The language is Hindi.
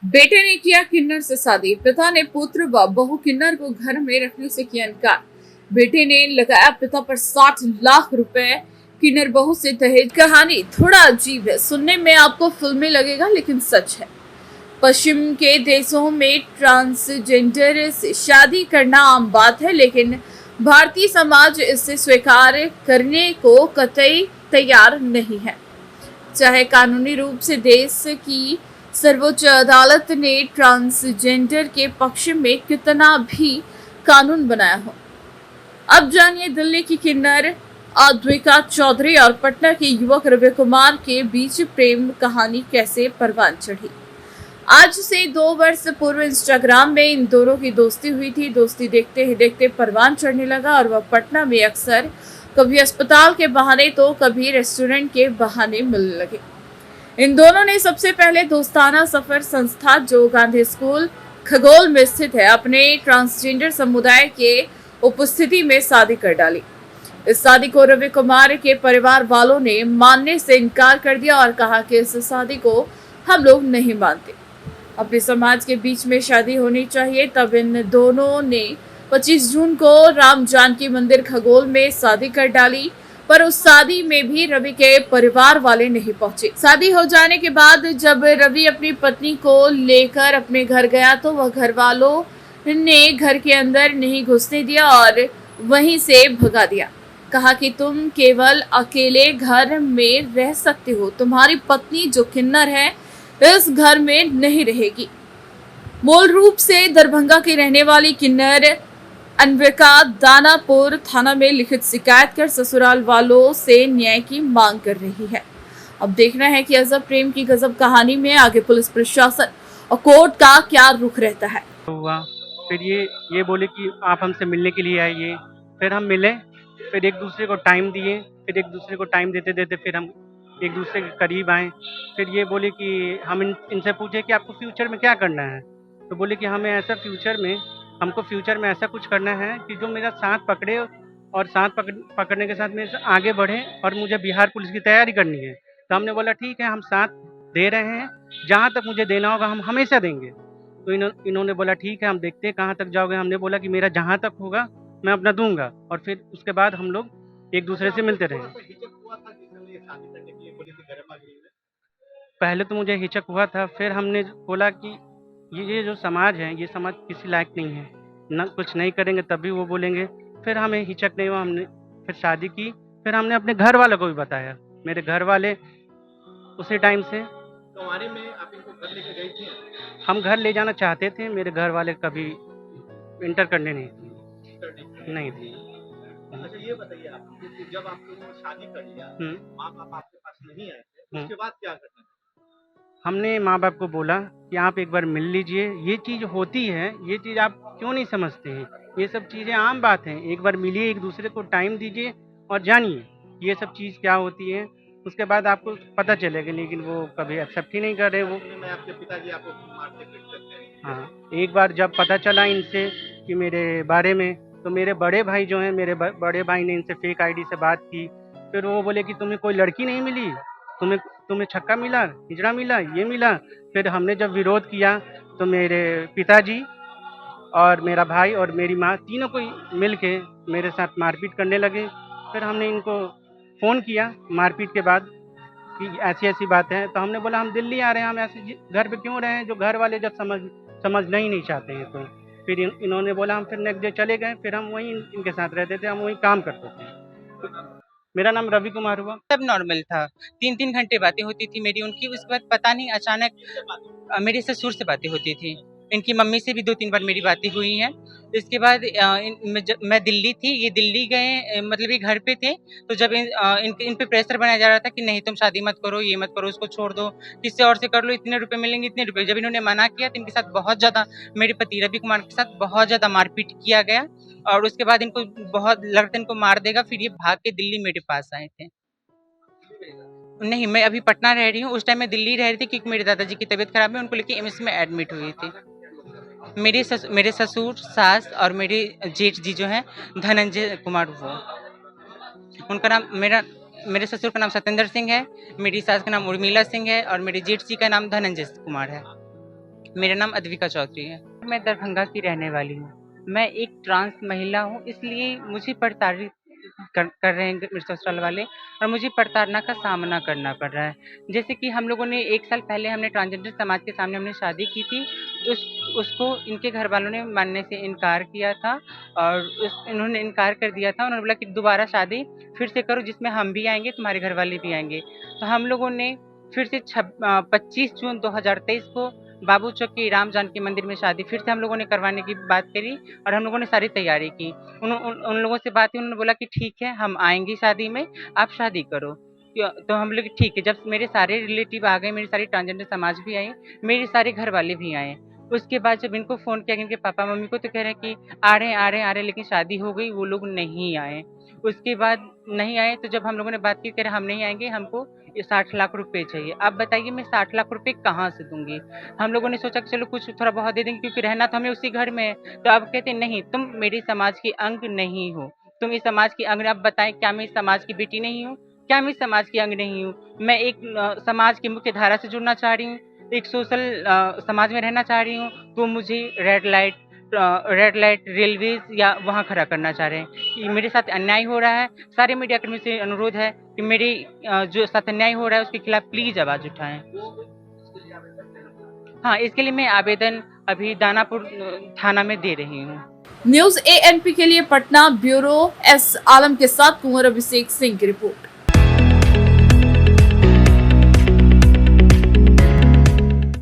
बेटे ने किया किन्नर से शादी, पिता ने पुत्र व बहू किन्नर को घर में रखने से किया इनकार। बेटे ने लगाया पिता पर 60 लाख रुपए, किन्नर बहू से दहेज। कहानी थोड़ा अजीब है, सुनने में आपको फिल्मी लगेगा लेकिन सच है। पश्चिम के देशों में ट्रांसजेंडर से शादी करना आम बात है, लेकिन भारतीय समाज इसे स्वीकार करने को कतई तैयार नहीं है। चाहे कानूनी रूप से देश की सर्वोच्च अदालत ने ट्रांसजेंडर के पक्ष में कितना भी कानून बनाया हो। अब जानिए दिल्ली की किन्नर अद्विका चौधरी और पटना के युवक रवि कुमार के बीच प्रेम कहानी कैसे परवान चढ़ी। आज से 2 वर्ष पूर्व इंस्टाग्राम में इन दोनों की दोस्ती हुई थी। दोस्ती देखते ही देखते परवान चढ़ने लगा और वह पटना में अक्सर कभी अस्पताल के बहाने तो कभी रेस्टोरेंट के बहाने मिलने लगे। इन दोनों ने सबसे पहले दोस्ताना सफर संस्था जो गांधी स्कूल खगोल में स्थित है, अपने ट्रांसजेंडर समुदाय के उपस्थिति में शादी कर डाली। इस शादी को रवि कुमार के परिवार वालों ने मानने से इनकार कर दिया और कहा कि इस शादी को हम लोग नहीं मानते, अपने समाज के बीच में शादी होनी चाहिए। तब इन दोनों ने 25 जून को राम जानकी मंदिर खगोल में शादी कर डाली, पर उस शादी में भी रवि के परिवार वाले नहीं पहुंचे। शादी हो जाने के बाद जब रवि अपनी पत्नी को लेकर अपने घर गया तो वह घर वालों ने घर के अंदर नहीं घुसने दिया और वहीं से भगा दिया। कहा कि तुम केवल अकेले घर में रह सकते हो, तुम्हारी पत्नी जो किन्नर है इस घर में नहीं रहेगी। मूल रूप से दरभंगा की रहने वाली किन्नर अनविका दानापुर थाना में लिखित शिकायत कर ससुराल वालों से न्याय की मांग कर रही है। अब देखना है कि अजब प्रेम की गजब कहानी में आगे पुलिस प्रशासन और कोर्ट का क्या रुख रहता है। हुआ फिर ये बोले कि आप हमसे मिलने के लिए आइए। फिर हम मिले, फिर एक दूसरे को टाइम दिए, फिर एक दूसरे को टाइम देते देते फिर हम एक दूसरे के करीब आए। फिर ये बोले कि हम इनसे पूछे कि आपको फ्यूचर में क्या करना है, तो बोले कि हमें ऐसा हमको फ्यूचर में ऐसा कुछ करना है कि जो मेरा साथ पकड़े और पकड़ने के साथ मेरे से आगे बढ़े और मुझे बिहार पुलिस की तैयारी करनी है। तो हमने बोला ठीक है, हम साथ दे रहे हैं, जहाँ तक मुझे देना होगा हम हमेशा देंगे। तो इन्होंने बोला ठीक है, हम देखते हैं कहाँ तक जाओगे। हमने बोला कि मेरा जहाँ तक होगा मैं अपना दूंगा, और फिर उसके बाद हम लोग एक दूसरे से मिलते रहे। पहले तो मुझे हिचक हुआ था, फिर हमने बोला कि ये जो समाज है, ये समाज किसी लायक नहीं है, ना कुछ नहीं करेंगे तभी वो बोलेंगे। फिर हमें हिचक नहीं हुआ, हमने फिर शादी की। फिर हमने अपने घर वालों को भी बताया। मेरे घर वाले उसी टाइम से तुम्हारे में आप इनको घर लेके गई थी? हम घर ले जाना चाहते थे, मेरे घर वाले कभी इंटर करने नहीं नहीं थी। अच्छा ये बताइए आप कि जब आप लोगों ने शादी कर लिया, माँ बाप आपके पास नहीं आए थे, उसके बाद क्या करना? हमने माँ बाप को बोला कि आप एक बार मिल लीजिए, ये चीज़ होती है, ये चीज़ आप क्यों नहीं समझते हैं, ये सब चीज़ें आम बात हैं। एक बार मिलिए, एक दूसरे को टाइम दीजिए और जानिए ये सब चीज़ क्या होती है, उसके बाद आपको पता चलेगा। लेकिन वो कभी एक्सेप्ट ही नहीं कर रहे। वो मैं आपके पिताजी आपको मारते पीटते थे? हाँ, एक बार जब पता चला इनसे कि मेरे बारे में, तो मेरे बड़े भाई जो हैं, मेरे बड़े भाई ने इनसे फेक आईडी से बात की। फिर वो बोले कि तुम्हें कोई लड़की नहीं मिली, तुम्हें तुम्हें छक्का मिला, हिजड़ा मिला, ये मिला। फिर हमने जब विरोध किया तो मेरे पिताजी और मेरा भाई और मेरी माँ तीनों को मिल के मेरे साथ मारपीट करने लगे। फिर हमने इनको फ़ोन किया मारपीट के बाद कि ऐसी ऐसी बात है। तो हमने बोला हम दिल्ली आ रहे हैं, हम ऐसे घर पे क्यों रहे हैं, जो घर वाले जब समझना ही नहीं चाहते हैं। तो फिर इन्होंने बोला हम फिर नेक्स्ट डे चले गए। फिर हम वहीं इनके साथ रहते थे, हम वहीं काम करते थे। मेरा नाम रवि कुमार हुआ। सब नॉर्मल था, 3-3 घंटे बातें होती थी मेरी उनकी। उसके बाद पता नहीं अचानक मेरे ससुर से बातें होती थी, इनकी मम्मी से भी 2-3 बार मेरी बातें हुई हैं। इसके बाद मैं दिल्ली थी, ये दिल्ली गए, मतलब ये घर पे थे। तो जब इन पे प्रेशर बनाया जा रहा था कि नहीं तुम शादी मत करो, ये मत करो, उसको छोड़ दो, किसी और से कर लो, इतने रुपए मिलेंगे, इतने रुपए। जब इन्होंने मना किया तो इनके साथ बहुत ज़्यादा, मेरे पति रवि कुमार के साथ बहुत ज़्यादा मारपीट किया गया। और उसके बाद इनको बहुत लगता इनको मार देगा, फिर ये भाग के दिल्ली मेरे पास आए थे। नहीं, मैं अभी पटना रह रही हूँ, उस टाइम मैं दिल्ली रह रही थी क्योंकि मेरे दादाजी की तबीयत खराब है, उनको लेके एम्स में एडमिट हुई थी। मेरे ससुर, सास और मेरे जेठ जी जो हैं धनंजय कुमार, वो उनका नाम, मेरे ससुर का नाम सत्येंद्र सिंह है, मेरी सास का नाम उर्मिला सिंह है और मेरे जेठ जी का नाम धनंजय कुमार है। मेरा नाम अद्विका चौधरी है। मैं दरभंगा की रहने वाली हूँ। मैं एक ट्रांस महिला हूँ, इसलिए मुझे प्रताड़ित कर रहे हैं मेरे ससुराल वाले और मुझे प्रताड़ना का सामना करना पड़ रहा है। जैसे कि हम लोगों ने 1 साल पहले हमने ट्रांसजेंडर समाज के सामने हमने शादी की थी। उसको इनके घर वालों ने मानने से इनकार किया था और इन्होंने इनकार कर दिया था। उन्होंने बोला कि दोबारा शादी फिर से करो जिसमें हम भी आएँगे, तुम्हारे घर वाले भी आएँगे। तो हम लोगों ने फिर से 25 जून 2023 को बाबू चौक के राम जानकी मंदिर में शादी फिर से हम लोगों ने करवाने की बात करी और हम लोगों ने सारी तैयारी की। उन लोगों से बात की, उन्होंने बोला कि ठीक है, हम आएँगे शादी में, आप शादी करो। तो हम लोग ठीक है। जब मेरे सारे रिलेटिव आ गए, मेरी सारी ट्रांसजेंडर समाज भी आई, मेरे सारे घर वाले भी आए। उसके बाद जब इनको फ़ोन किया, इनके पापा-मम्मी को, तो कह रहे हैं कि आ रहे हैं, लेकिन शादी हो गई, वो लोग नहीं आए। उसके बाद नहीं आए, तो जब हम लोगों ने बात की, कह रहे हम नहीं आएँगे, हमको ये 60 लाख रुपए चाहिए। अब बताइए मैं 60 लाख रुपए कहाँ से दूँगी? हम लोगों ने सोचा कि चलो कुछ थोड़ा बहुत दे देंगे, क्योंकि रहना तो हमें उसी घर में है। तो अब कहते नहीं, तुम मेरे समाज की अंग नहीं हो, तुम इस समाज की अंग। अब बताएँ, क्या मैं इस समाज की बेटी नहीं हूँ? क्या मैं इस समाज की अंग नहीं हूँ? मैं एक समाज की मुख्य धारा से जुड़ना चाह रही हूँ, एक सोशल समाज में रहना चाह रही हूँ, तो मुझे रेड लाइट रेलवेज़ या वहाँ खड़ा करना चाह रहे हैं। कि मेरे साथ अन्याय हो रहा है। सारे मीडिया कर्मी से अनुरोध है कि मेरे जो साथ अन्याय हो रहा है उसके खिलाफ प्लीज़ आवाज़ उठाएँ। हाँ, इसके लिए मैं आवेदन अभी दानापुर थाना में दे रही हूँ। न्यूज़ ANP के लिए पटना ब्यूरो एस आलम के साथ कुंवर अभिषेक सिंह की रिपोर्ट।